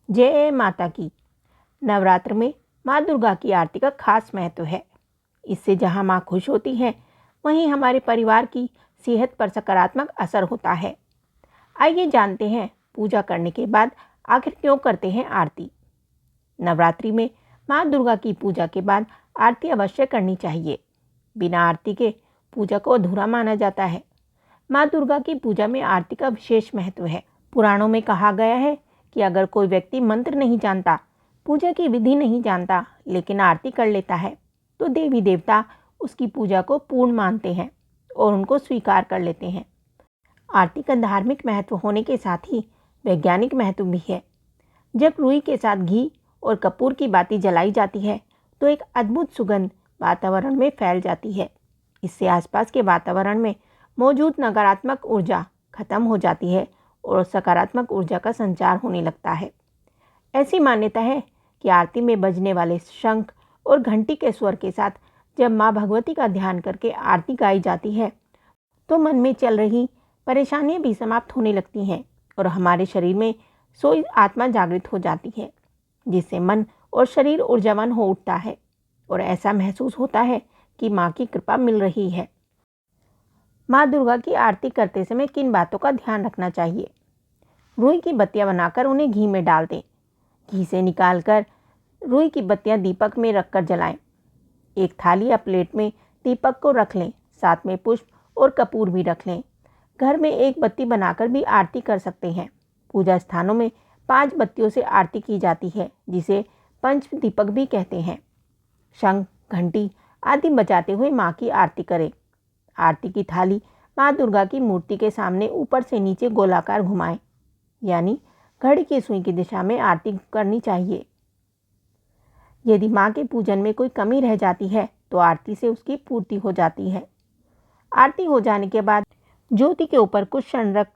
जय माता की। नवरात्र में माँ दुर्गा की आरती का खास महत्व है। इससे जहाँ माँ खुश होती है, वहीं हमारे परिवार की सेहत पर सकारात्मक असर होता है। आइए जानते हैं पूजा करने के बाद आखिर क्यों करते हैं आरती। नवरात्रि में माँ दुर्गा की पूजा के बाद आरती अवश्य करनी चाहिए। बिना आरती के पूजा को अधूरा माना जाता है। माँ दुर्गा की पूजा में आरती का विशेष महत्व है। पुराणों में कहा गया है कि अगर कोई व्यक्ति मंत्र नहीं जानता, पूजा की विधि नहीं जानता, लेकिन आरती कर लेता है, तो देवी देवता उसकी पूजा को पूर्ण मानते हैं और उनको स्वीकार कर लेते हैं। आरती का धार्मिक महत्व होने के साथ ही वैज्ञानिक महत्व भी है। जब रुई के साथ घी और कपूर की बाती जलाई जाती है, तो एक अद्भुत सुगंध वातावरण में फैल जाती है। इससे आसपास के वातावरण में मौजूद नकारात्मक ऊर्जा खत्म हो जाती है और सकारात्मक ऊर्जा का संचार होने लगता है। ऐसी मान्यता है कि आरती में बजने वाले शंख और घंटी के स्वर के साथ जब माँ भगवती का ध्यान करके आरती गाई जाती है, तो मन में चल रही परेशानियां भी समाप्त होने लगती हैं और हमारे शरीर में सोई आत्मा जागृत हो जाती है, जिससे मन और शरीर ऊर्जावान हो उठता है और ऐसा महसूस होता है कि माँ की कृपा मिल रही है। माँ दुर्गा की आरती करते समय किन बातों का ध्यान रखना चाहिए? रुई की बत्तियां बनाकर उन्हें घी में डाल दें। घी से निकालकर रुई की बत्तियां दीपक में रखकर जलाएं। एक थाली या प्लेट में दीपक को रख लें, साथ में पुष्प और कपूर भी रख लें। घर में एक बत्ती बनाकर भी आरती कर सकते हैं। पूजा स्थानों में 5 बत्तियों से आरती की जाती है, जिसे पंच दीपक भी कहते हैं। शंख, घंटी आदि बजाते हुए माँ की आरती करें। आरती की थाली माँ दुर्गा की मूर्ति के सामने ऊपर से नीचे गोलाकार घुमाएं, यानी घड़ी की सुई की दिशा में आरती करनी चाहिए। यदि माँ के पूजन में कोई कमी रह जाती है, तो आरती से उसकी पूर्ति हो जाती है। आरती हो जाने के बाद ज्योति के ऊपर कुछ क्षण रख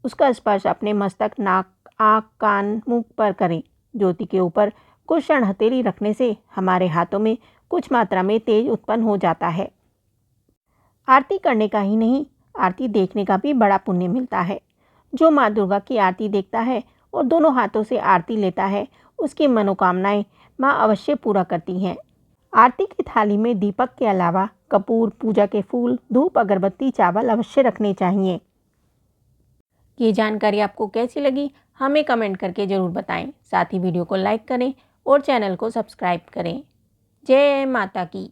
उसका स्पर्श अपने मस्तक, नाक, आँख, कान, मुंह पर करें। ज्योति के ऊपर कुछ क्षण हथेली रखने से हमारे हाथों में कुछ मात्रा में तेज उत्पन्न हो जाता है। आरती करने का ही नहीं, आरती देखने का भी बड़ा पुण्य मिलता है। जो माँ दुर्गा की आरती देखता है और दोनों हाथों से आरती लेता है, उसकी मनोकामनाएं माँ अवश्य पूरा करती हैं। आरती की थाली में दीपक के अलावा कपूर, पूजा के फूल, धूप, अगरबत्ती, चावल अवश्य रखने चाहिए। ये जानकारी आपको कैसी लगी, हमें कमेंट करके ज़रूर बताएं। साथ ही वीडियो को लाइक करें और चैनल को सब्सक्राइब करें। जय माता की।